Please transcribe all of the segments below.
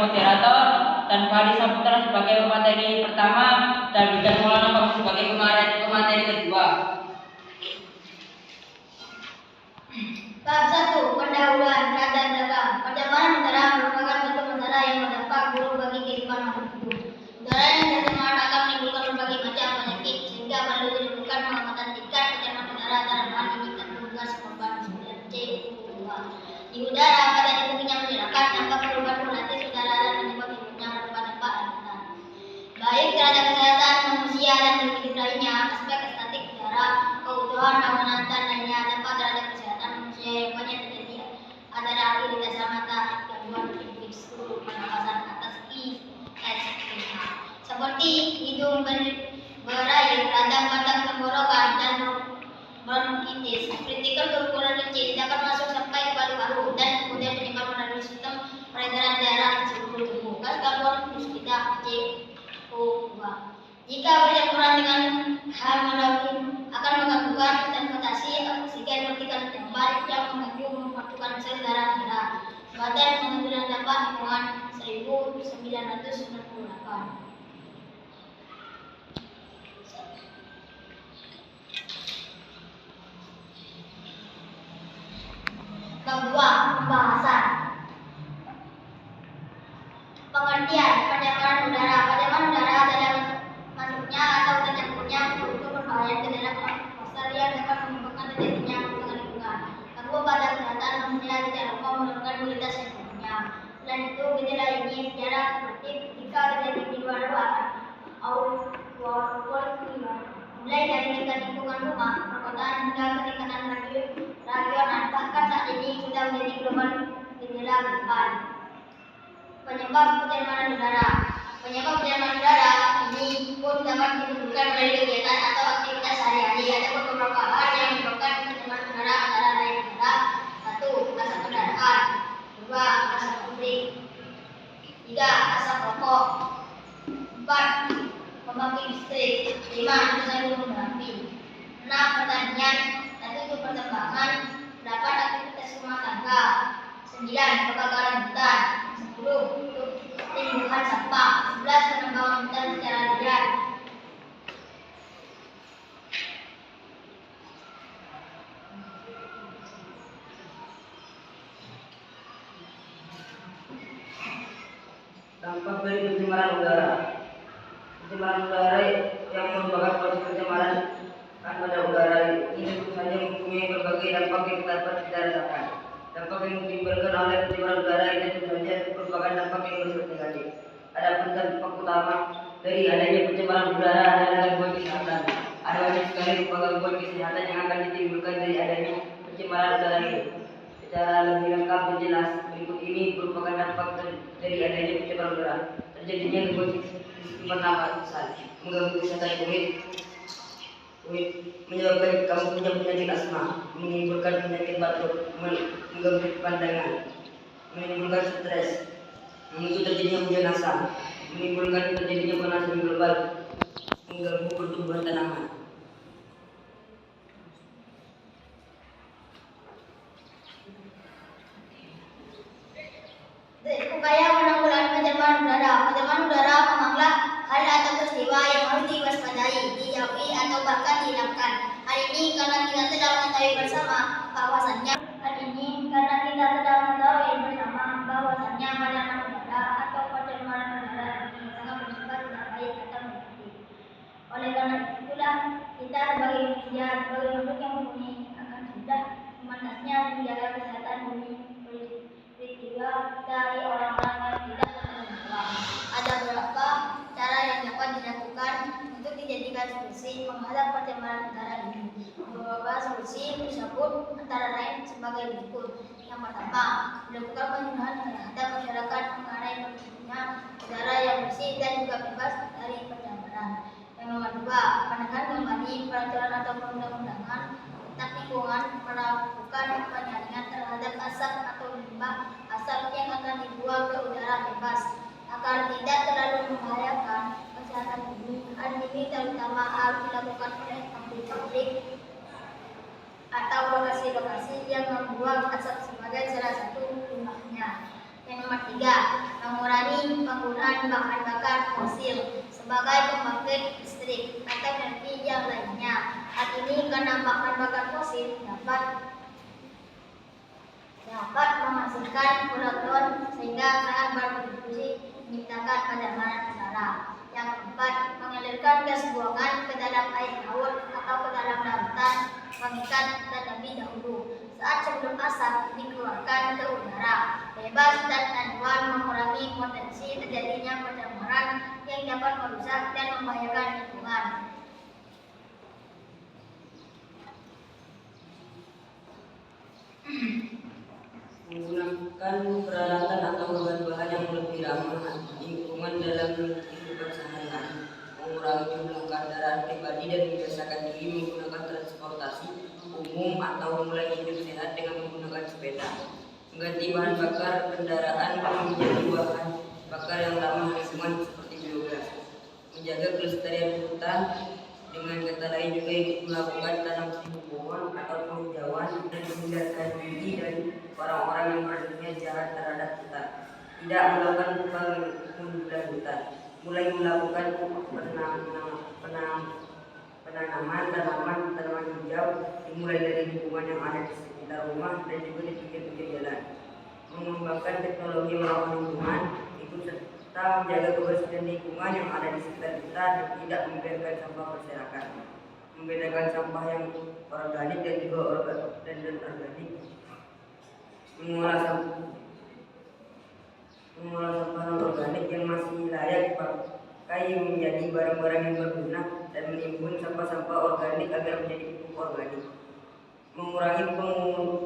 moderator dan Fahri Saputra sebagai pemateri pertama dan Bidan Maulana Bagus sebagai pemateri kedua. Bab 1. Pendahuluan latar belakang. Perjalanan udara merupakan bentuk udara yang berdampak buruk bagi kehidupan makhluk hidup. Udara yang tercemar akan menimbulkan berbagai macam penyakit, sehingga perlu dilakukan pengamatan tingkat pencemaran udara antara bahan ini dan tugas korban 9C2. Di udara pada hidupnya masyarakat tanpa perubahan relatif udara dan penyebab hidupnya berupa dampak lanjutan, baik terhadap kesehatan manusia dan individu lainnya. Aspek estetik udara, keutuhan bangunan dan lainnya dampak terhadap kesehatan manusia yang banyak terjadi adalah iritasi mata, gangguan infeksi pernapasan atas ISPH seperti hidung berair, radang batang tenggorokan dan bronkitis. Kritikal berukuran kecil dapat masuk sampai ke paru-paru dan kemudian menyebar melalui sistem peredaran darah di seluruh tubuh. Gas karbon dioksida CO2 jika bercampuran dengan halogen akan menggangguan transportasi oksigen vertikal tembal yang mengganggu mempertukan sel darah kita. Badan Pengambilan Dampak Lingkungan 1998. Bab 2. Pembahasan. Pengertian pencemaran udara. Pencemaran udara adalah masuknya atau tercampurnya unsur berbahaya ke dalam atmosfer yang dapat menyebabkan terjadinya kerusakan lingkungan, gangguan pada kesehatan manusia, tidak lupa menurunkan kualitas hidupnya. Selain itu, gejala ini secara kumulatif jika terjadi di luar ruangan mulai dari tingkat lingkungan rumah, perkotaan hingga peningkatan regional, bahkan saat ini sudah menjadi global gejala global. Penyebab pencemaran udara. Penyebab pencemaran udara ini pun dapat ditentukan melalui kegiatan atau aktivitas sehari-hari. Ada beberapa hal yang menyebabkan pencemaran udara, antara lain adalah 1. Asap kendaraan, 2. Asap pabrik, 3. Asap rokok, 4. Pembangkit listrik, 5. Letusan gunung berapi, 6. Pertanian, 7. Pertambangan, 8. Aktivitas rumah tangga, 9. Kebakaran hutan, 10. Timbuhan sampah, 11. Penambangan hutan secara liar. Dampak dari pencemaran udara. Pencemaran udara yang merupakan proses pencemaran pada udara ini tentu saja mempunyai berbagai dampak yang dapat kita rasakan. Dampak yang ditimbulkan oleh pencemaran udara ini tentu saja merupakan dampak yang bersifat negatif. Adapun dampak utama dari adanya pencemaran udara adalah gangguan kesehatan. Ada banyak sekali rupa gangguan kesehatan yang akan ditimbulkan dari adanya pencemaran udara ini. Secara lebih lengkap dan jelas, berikut ini merupakan dampak dari adanya pencemaran udara. Terjadinya gangguan pernapasan, mengganggu kesehatan kulit, menyebabkan kamu punya penyakit asma, menimbulkan penyakit batuk, mengganggu pandangan, menimbulkan stres, memicu terjadinya hujan asam, menimbulkan terjadinya pemanasan global, mengganggu pertumbuhan tanaman. Upaya penanggulangan pencemaran udara. Pencemaran udara memanglah hal atau peristiwa yang harus diwaspadai, dijauhi atau bahkan dihilangkan. Hal ini karena kita tidak mengetahui bersama bahwasannya pencemaran udara atau pencemaran udara ini sangat bersifat tidak baik atau negatif. Oleh karena itulah kita sebagai manusia, sebagai makhluk yang mempunyai akan sudah semantasnya menjaga kesehatan bumi dari orang-orang yang tidak bertanggung. Ada beberapa cara yang dapat dilakukan untuk dijadikan solusi menghadap pencemaran udara ini. Beberapa solusi tersebut antara lain sebagai berikut. Yang pertama, dilakukan penyuluhan terhadap masyarakat mengenai pentingnya udara yang bersih dan juga bebas dari pencemaran. Yang nomor dua, menekan kembali peraturan atau perundang-undangan tentang lingkungan, melakukan penyaringan terhadap asap atau limbah asap yang akan dibuang ke udara bebas agar tidak terlalu membahayakan kesehatan bumi. Hal ini terutama harus dilakukan oleh pabrik-pabrik atau lokasi-lokasi yang membuang asap sebagai salah satu limbahnya. Yang nomor 3, mengurangi penggunaan bahan bakar fosil sebagai pembangkit listrik atau energi yang lainnya. Hal ini karena bahan bakar fosil dapat menghasilkan polutan sehingga sangat berkontribusi menciptakan pencemaran udara. Yang keempat, mengalirkan gas buangan ke dalam air laut atau ke dalam lautan mengikat terlebih dahulu saat sebelum asap dikeluarkan ke udara. Bebas dan anual mengurangi potensi terjadinya pencemaran yang dapat merusak dan membahayakan lingkungan. Menggunakan peralatan atau bahan-bahan yang lebih ramah lingkungan dalam kehidupan sehari-hari, mengurangi jumlah kendaraan pribadi dan membiasakan diri menggunakan transportasi umum atau mulai hidup sehat dengan menggunakan sepeda, mengganti bahan bakar kendaraan menjadi bahan bakar yang ramah lingkungan seperti biogas, menjaga kelestarian hutan. Dengan kata lain juga ikut melakukan tanam pohon atau penghijauan dan menghindarkan diri dari orang-orang yang berniat jahat terhadap hutan. Tidak melakukan pengundulan hutan, mulai melakukan penanaman tanaman hijau dimulai dari lingkungan yang ada di sekitar rumah dan juga di pinggir-pinggir jalan. Mengembangkan teknologi merawat lingkungan itu serta menjaga kebersihan lingkungan yang ada di sekitar kita dan tidak membiarkan sampah berserakan. Membedakan sampah yang organik dan juga organik. Mengolah sampah organik yang masih layak dipakai menjadi barang-barang yang berguna dan menimbun sampah-sampah organik agar menjadi pupuk organik. Mengurangi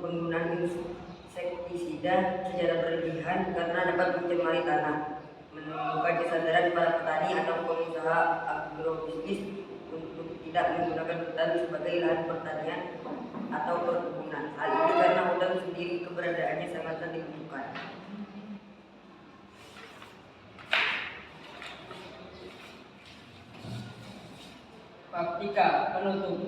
penggunaan insektisida secara berlebihan karena dapat mencemari tanah. Menumbuhkan kesadaran para petani atau pengusaha agrobisnis untuk tidak menggunakan hutan sebagai lahan pertanian atau perkebunan. Hal ini karena hutan sendiri keberadaannya sangat dibutuhkan. Bab 3. Penutup.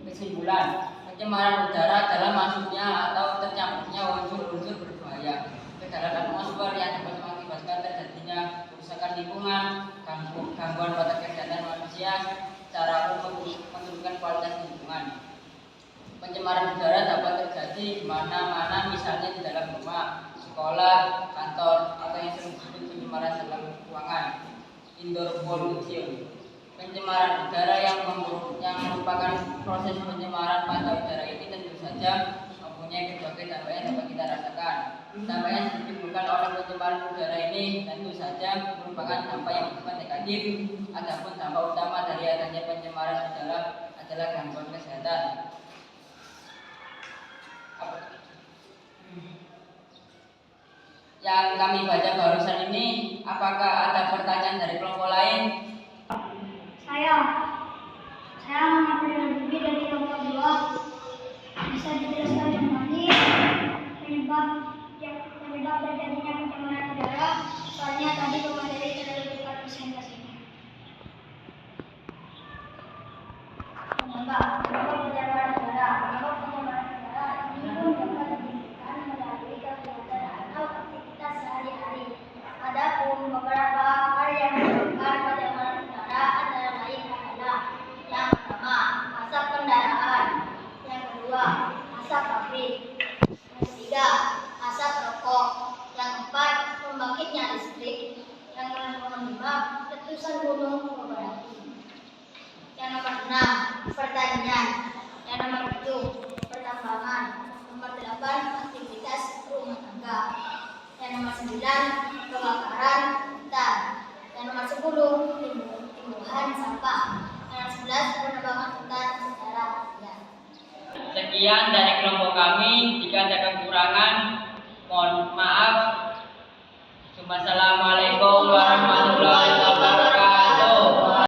Kesimpulan, pencemaran udara adalah masuknya atau tercampurnya unsur-unsur berbahaya ke dalam atmosfer yang dapat mengakibatkan terjadinya kerusakan lingkungan, gangguan pada kesehatan manusia, secara umum menurunkan kualitas lingkungan. Pencemaran udara dapat terjadi di mana-mana, misalnya di dalam rumah, sekolah, kantor, atau yang sering disebut pencemaran dalam ruangan, indoor pollution. Pencemaran udara yang merupakan proses pencemaran pada udara ini tentu saja mempunyai berbagai dampak yang dapat kita rasakan. Dampak yang ditimbulkan oleh pencemaran udara ini tentu saja merupakan dampak yang bersifat negatif. Adapun dampak utama dari adanya pencemaran udara adalah gangguan kesehatan. Yang kami baca barusan ini, apakah ada pertanyaan dari kelompok lain? Saya mengambil lebih dari kelompok 2. Bisa dijelaskan kembali penyebab terjadinya pencemaran udara? Soalnya tadi pemateri terlalu cepat presentasinya. Penyebab pencemaran udara ini pun dapat diberikan melalui kegiatan atau aktivitas sehari-hari. Adapun beberapa hal yang menyebabkan pencemaran udara antara lain adalah: yang pertama, asap kendaraan; yang kedua, asap pabrik; yang ketiga, asap rokok; yang keempat, pembangkitnya listrik; yang nomor 5, letusan gunung berapi; yang nomor 6, pertanian; yang nomor 7, pertambangan; nomor 8, aktivitas rumah tangga; yang nomor 9, kebakaran hutan; yang nomor 10, timbuhan sampah; yang 11, penebangan hutan secara liar. Sekian dari kelompok kami. Jika ada kekurangan, mohon maaf. Wassalamualaikum.